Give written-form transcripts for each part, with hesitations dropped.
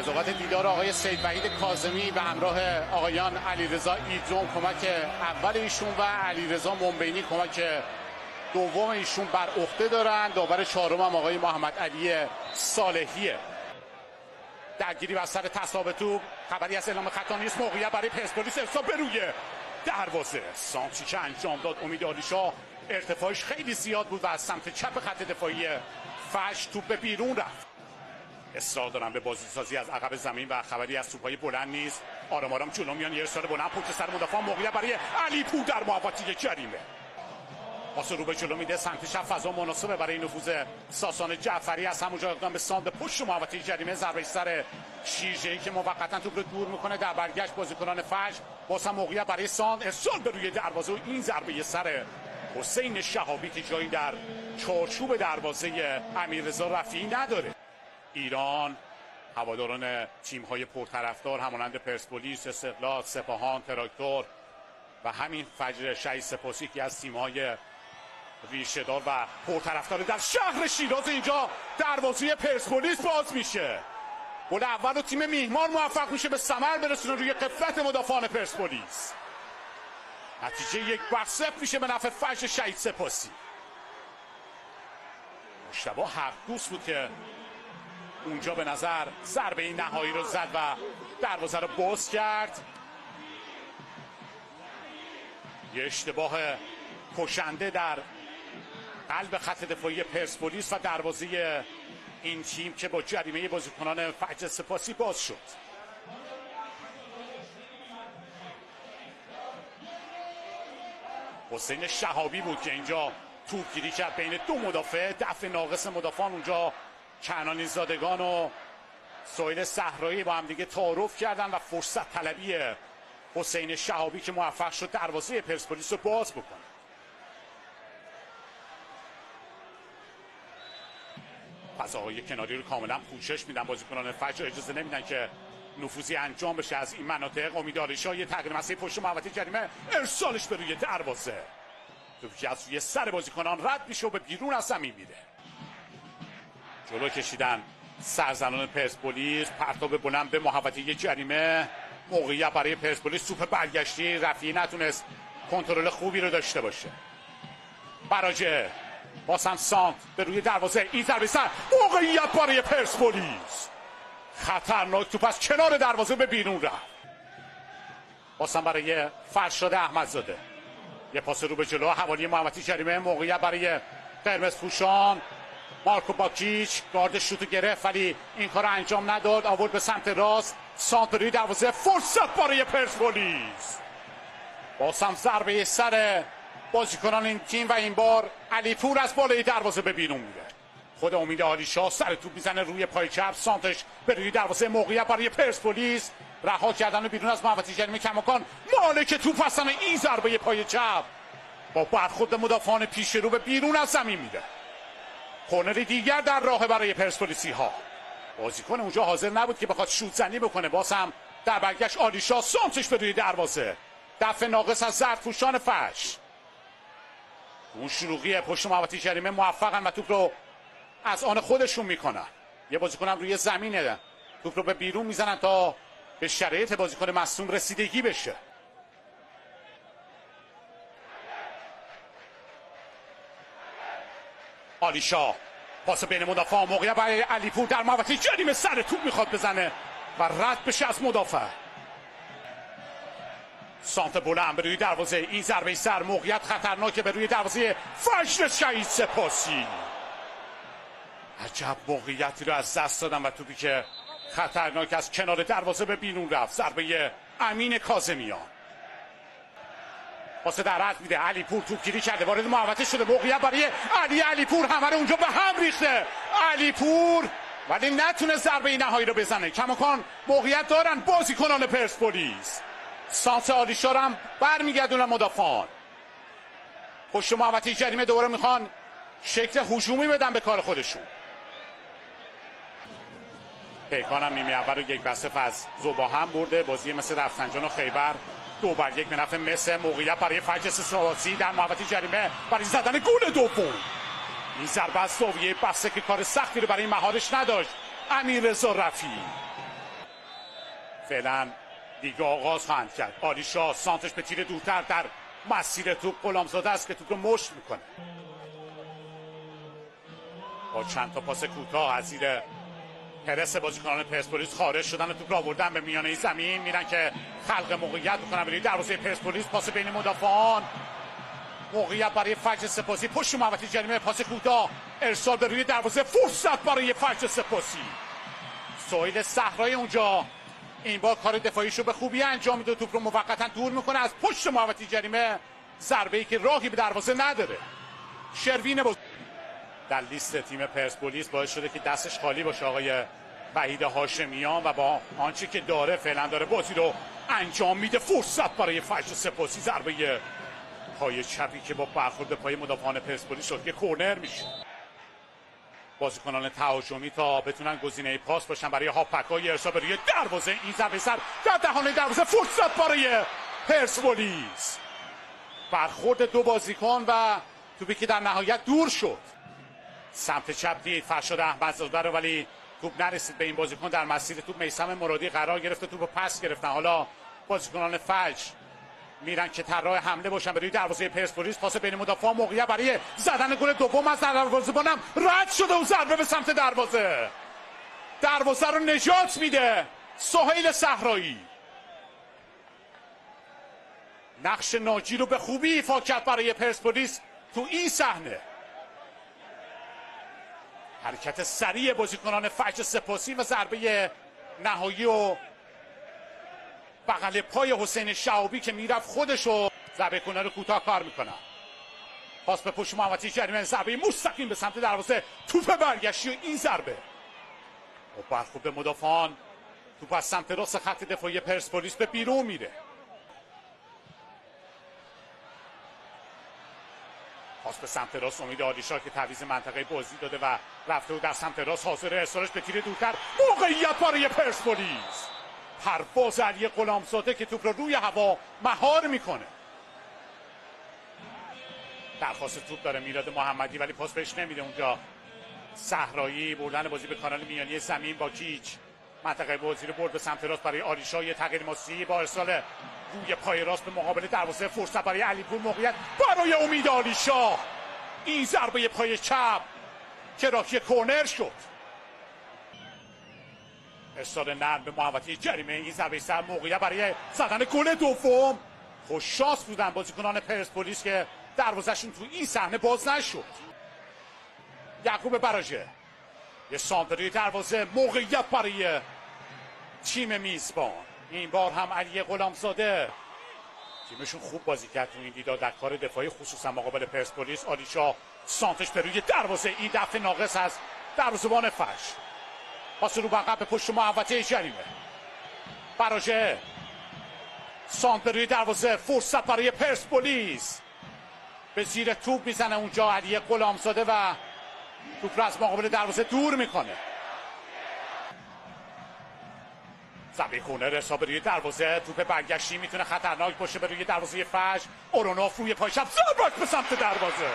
قضاوت دیدار آقای سید وحید کاظمی به همراه آقایان علیرضا ایدرون کمک اول ایشون و علیرضا منبینی کمک دوم ایشون بر عهده دارند. داور چهارم هم آقای محمد علی صالحیه. درگیری وسط تصاوب توپ، خبری از اعلام خطا نیست. موقعیت برای پرسپولیس، ارسال به روی دروازه. سانتری که انجام داد امید عالیشاه ارتفاعش خیلی زیاد بود و از سمت چپ خط دفاعی فش توپ به بیرون رفت. اصرار دارن به بازیسازی از عقب زمین و خبری از توپ‌های بلند نیست. آرام آرام جلو میان، یه ارسال بلند پشت سر مدافع. موقعیت برای علی پور در محوطه جریمه. پاس رو به جلو میده، سمت چپ فضا مناسبه برای نفوذ ساسان جعفری. از همونجا اقدام به ساند پشت محوطه جریمه. ضربه سر شیرجه‌ای که موقتا توپ رو دور میکنه. در برگشت بازیکنان فجر باز هم موقعیت برای ساند، ارسال به روی دروازه و این ضربه سر حسین شهابی که جایی در چارچوب دروازه امیررضا رفیعی نداره. ایران هواداران تیم‌های پرطرفدار همانند پرسپولیس، استقلال، سپاهان، تراکتور و همین فجر شهید سپاسی که از تیم‌های ریشه‌دار و پرطرفدار در شهر شیراز، اینجا دروازه پرسپولیس باز میشه. گل اول و تیم میهمان موفق میشه به ثمر برسونه روی قفلت مدافعان پرسپولیس. نتیجه 1-0 میشه به نفع فجر شهید سپاسی. مجتبی حق دوست بود که اونجا به نظر ضربه نهایی رو زد و دروازه رو باز کرد. یه اشتباه کشنده در قلب خط دفاعی پرسپولیس و دروازه این تیم که با جریمه بازیکنان فجر سپاسی باز شد. حسین شهابی بود که اینجا توپگیری کرد بین دو مدافع. دفع ناقص مدافعان اونجا کنانی زادگان و سهیل صحرایی با هم دیگه تعارف کردن و فرصت طلبی حسین شهابی که موفق شد دروازه پرسپولیس رو باز بکنه. فضاهای کناری رو کاملا پوشش میدن بازیکنان فجر، اجازه نمیدن که نفوذی انجام بشه از این مناطق. امید عالیشاه یه تغییر مسیر پشت محوطه جریمه، ارسالش به روی دروازه. توپی که از روی سر بازیکنان رد میشه و به بیرون از زمین میره. جلو کشیدن سرزنان پرسپولیس، پرتاب بلند به محوطه جریمه. موقعیت برای پرسپولیس، توپ برگشتی. رفیعی نتونست کنترل خوبی رو داشته باشه. براجه باز هم سانت به روی دروازه، این ضربه سر. موقعیت برای پرسپولیس، خطرناک. توپ از کنار دروازه به بیرون رفت. باز هم برای فرشاد احمدزاده، یه پاس رو به جلو حوالی محوطه جریمه. موقعیت برای قرمز پوشان. مارکو باکیچ گارد شوتو گرفت ولی این کار انجام نداد، آورد به سمت راست. سانت روی دروازه، فرصت برای پرسپولیس. باز هم ضربه سر بازیکنان این تیم و این بار علی پور از بالای دروازه به بیرون میره. خود امید عالیشاه سر توپ میزنه روی پای چپ، سانتش به روی دروازه. موقعیت برای پرسپولیس، رها کردن بیرون از محوطه جریمه. کماکان مالک توپ هستن. این ضربه پای چپ با برخورد مدافعان پیش رو به بیرون از زمین میره. کورنر دیگر در راه برای پرسپولیسی ها. بازیکن اونجا حاضر نبود که بخواد شوت زنی بکنه. باز هم در برگشت عالیشاه، سانتش به روی دروازه. دفع ناقص از زرتپوشان فش. اون شروعی پشت محوطه جریمه موفقن و توپ رو از آن خودشون میکنن. یه بازیکن هم روی زمینه، توپ رو به بیرون میزنن تا به شرایط بازیکن مصدوم رسیدگی بشه. عالیشاه پاس بین مدافع، موقعیت برای علی پور در محوطه جریمه. سر توپ میخواد بزنه و رد بشه از مدافع. سانت بلند به روی دروازه، این ضربه سر. موقعیت خطرناکه به روی دروازه فجر شهید سپاسی. عجب موقعیتی رو از دست دادن و توپی که خطرناک از کنار دروازه به بیرون رفت. ضربه امین کاظمیان. پاس در رد میده، علی پور توپگیری کرده، وارد محوطه شده. موقعیت برای علی پور، همه رو اونجا به هم ریخته علی پور ولی نتونه ضربه نهایی رو بزنه. کماکان موقعیت دارن بازیکنان پرسپولیس. سانت عالیشاه هم برمیگردونن مدافعان. پشت محوطه جریمه دوباره میخوان شکل هجومی بدن به کار خودشون. پیکان هم نیمه اول رو 1-0 از ذوباهم برده. بازی مثل رفسنجان و خیبر 2-1 به نفع مصر. موقعیت برای فجر سپاسی در محوطه جریمه برای زدن گل دوم. این ضربه از زاویه بسته که کار سختی رو برای مهارش نداشت امیررضا رفیعی. فعلا لیگ آغاز خواهند کرد. آلیشا سانتش به تیر دورتر در مسیر توپ. غلامزاده است که توپ رو مشت میکنه. با چند تا پاس کوتاه از زیر پرس بازیکنان پرسپولیس خارج شدن و توپ را آوردن به میانه زمین. میرن که خلق موقعیت میکنن برای دروازه پرسپولیس. پاس بین مدافعان، موقعیت برای فجر سپاسی پشت محوطه جریمه. پاس کوتاه، ارسال به روی دروازه، فرصت برای فجر سپاسی. سهیل صحرایی اونجا این بار کار دفاعیشو به خوبی انجام میده. توپ رو موقتا دور میکنه از پشت محوطه جریمه. ضربه‌ای که راهی به دروازه نداره. شروین در لیست تیم پرسپولیس باعث شده که دستش خالی باشه آقای وحید هاشمیان و با آنچه که داره فعلا داره بازی رو انجام میده. فرصت برای فجر سپاسی. ضربه پای چپی که با برخورد پای مدافعان پرسپولیس شد که کورنر میشه. بازیکنان تهاجمی تا بتونن گزینه پاس باشن برای هاپک‌های ارسال به روی دروازه. این ضربه سر در دهانه دروازه. فرصت برای پرسپولیس. برخورد دو بازیکن و توپی که در نهایت دور شد. سمت چپ دید فرشاد احمدزاده رو ولی توپ نرسید به این بازیکن. در مسیر توپ میثم مرادی قرار گرفته، توپ پس گرفتن. حالا بازیکنان فجر میرن که طراح حمله باشن به روی دروازه پرسپولیس. پاس بین مدافعان، موقعیت برای زدن گل دوم از دروازه‌بانم رد شده و ضربه به سمت دروازه. دروازه رو نجات میده سهیل صحرایی. نقش ناجی رو به خوبی ایفا کرد برای پرسپولیس تو این صحنه. حرکت سریع بازیکنان فجر سپاسی و ضربه نهایی و بغل پای حسین شهابی که میرفت خودشو ضربه کنه رو کوتاه کار میکنه. پاس به پشت محوطه جریمه، ضربه مستقیم به سمت دروازه. توپ برگشتی و این ضربه و برخورد به مدافعان. توپ از سمت راست خط دفاعی پرسپولیس به بیرون میره. پاس به سمت راست، امید عالیشا که تعویض منطقه بازی داده و رفته و در سمت راست حاضر ارسالش به تیر دورتر. موقعیت برای پرسپولیس. پرواز علی غلامزاده که توپ رو روی هوا مهار میکنه. درخواست توپ داره میلاد محمدی ولی پاس بهش نمیده. اونجا صحرایی بردن بازی به کانال میانی زمین با کیچ. منطقه بازی رو برد به سمت راست برای آلیشا. یه تغییر ماسی با ارسال روی پای راست به مقابل دروازه. فرصت برای علیپور، موقعیت برای امید عالیشا. این ضربه پای چپ که راکی کورنر شد. ارسال نرم به محوطه جریمه. این ضربه سر، موقعیت برای زدن گل دوم. خوش شانس بودن بازیکنان پرسپولیس که دروازه‌شون تو این صحنه باز نشد. یعقوب براژه، یه سانتری دروازه، موقعیت برای تیم میزبان. این بار هم علی غلامزاده. تیمشون خوب بازی کرد تو این دیدار در کار دفاعی، خصوصا مقابل پرسپولیس. آلیشا سانتش به روی دروازه، این دفعه ناقص از دروازه‌بان فجر. پاس رو عقب به پشت محوطه جریمه. براژه سانت روی دروازه، فرصت برای پرسپولیس. به زیر توپ میزنه اونجا علی غلامزاده و توپ رو از مقابل دروازه دور میکنه. ضربه کورنر ارسال به روی دروازه. توپ برگشتی میتونه خطرناک باشه به روی دروازه فجر. اورونوف روی پای چپ، ضربه به سمت دروازه.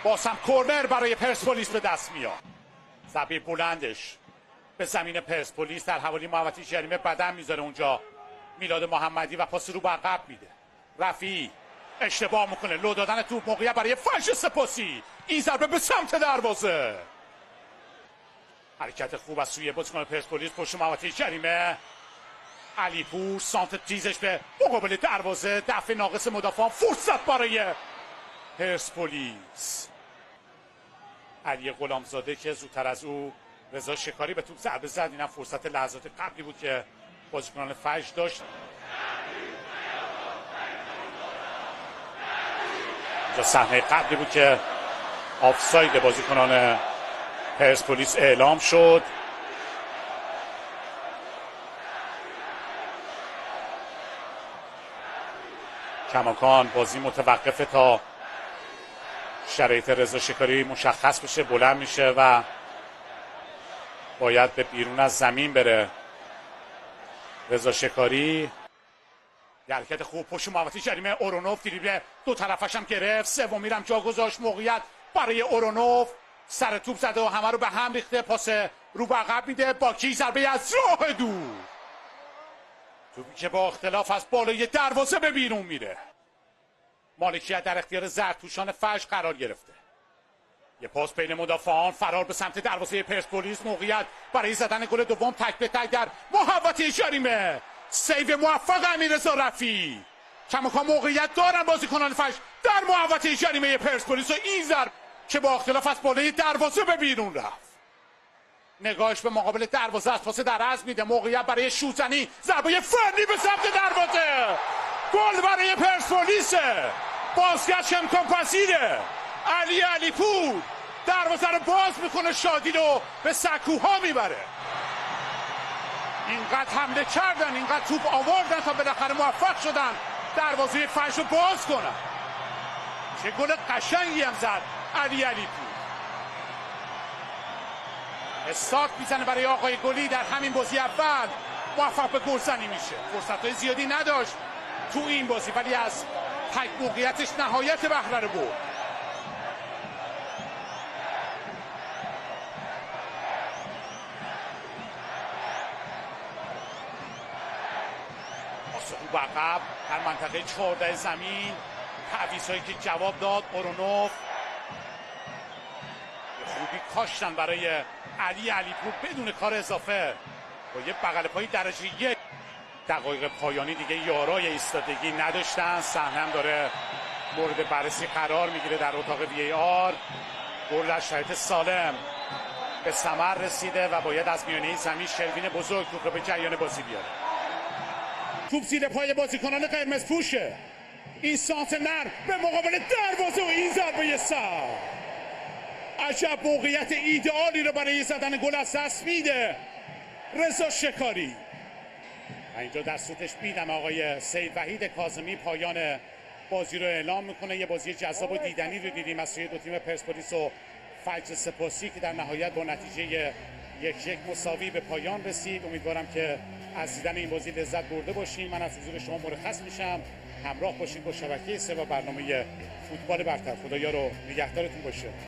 باز هم کورنر برای پرسپولیس به دست میاد. ضربه بلندش به زمین پرسپولیس در حوالی محوطه جریمه بدن میذاره اونجا میلاد محمدی و پاس رو به عقب میده. رفیعی اشتباه میکنه، لو دادن توپ، موقعیت برای فجر سپاسی. این ضربه به سمت دروازه. حرکت خوب از سوی بازیکن پرسپولیس پشت محوطه جریمه. علیپور سانت تیزش به مقابل دروازه، دفع ناقص مدافعان. فرصت برای پرسپولیس. علی غلامزاده که زودتر از او رضا شکاری به توپ ضربه زد. اینم فرصت لحظات قبلی بود که بازیکنان فجر داشت. اینجا صحنه قبلی بود که آفساید بازیکنان پرسپولیس اعلام شد. کماکان بازی متوقفه تا شرایط رضا شکاری مشخص بشه. بلند میشه و باید به بیرون از زمین بره. رضا شکاری یه حرکت خوب پشت محوطه جریمه. اورونوف دریبل دو طرفش هم گرفت، سومی هم جا گذاشت. موقعیت برای اورونوف، سر توپ زده و همه رو به هم ریخته. پاس رو به عقب میده، باکی ضربه از راه دور، توپی که با اختلاف از بالای دروازه به بیرون میره. مالکیت در اختیار زرتوشان فجر قرار گرفته. یه پاس بین مدافعان، فرار به سمت دروازه پرسپولیس، موقعیت برای زدن گل دوم تک به تک در محوطه جریمه. سیو موفق امیررضا رفیعی. کماکان موقعیت دارن بازیکنان فجر در محوطه جریمه پرسپولیس و این ضربه که با اختلاف از بالای دروازه به بیرون رفت. نگاهش به مقابل دروازه از پاس در از میده، موقعیت برای شوتنی، ضربه فنی به سمت دروازه، گل برای پرسپولیس. بازگشت امکان پذیره. علیپور دروازه رو باز میکنه، شادی رو به سکوها میبره. اینقدر حمله کردن، اینقدر توپ آوردن تا بالاخره موفق شدن دروازه فجر رو باز کنن. چه گل قشنگی هم زد علیپور. استارت میزنه برای آقای گلی در همین بازی اول، موفق به گلزنی میشه. فرصت‌های زیادی نداشت تو این بازی ولی از تک موقعیتش نهایت بهره رو برد. خوب عقب در منطقه 14 زمین، تعویض‌هایی که جواب داد. اورونوف خوبی کاشتن برای علیپور بدون کار اضافه با یه بغل پایی درجه 1. دقایق پایانی دیگه یارای ایستادگی نداشتن. صحنه هم داره مورد بررسی قرار میگیره در اتاق وی آر. گل در شرایط سالم به ثمر رسیده و باید از میانه زمین شروین بزرگ توپ رو به جریان بازی بیاره. توپ زیر پای بازیکنان قرمز پوشه. این سانت نرم به مقابل دروازه و این ضربه سر. عجب موقعیت ایدئالی رو برای زدن گل از دست میده رضا شکاری. اینجا در سوتش میدم آقای سید وحید کاظمی پایان بازی رو اعلام میکنه. یه بازی جذاب و دیدنی رو دیدیم از سوی دو تیم پرسپولیس و فجر سپاسی که در نهایت با نتیجه 1-1 مساوی به پایان رسید. امیدوارم که از دیدن این بازی لذت برده باشیم. من از حضور شما مرخص میشم. همراه باشید با شبکه 3 و برنامه فوتبال برتر. خدایا رو نگهدارتون باشه.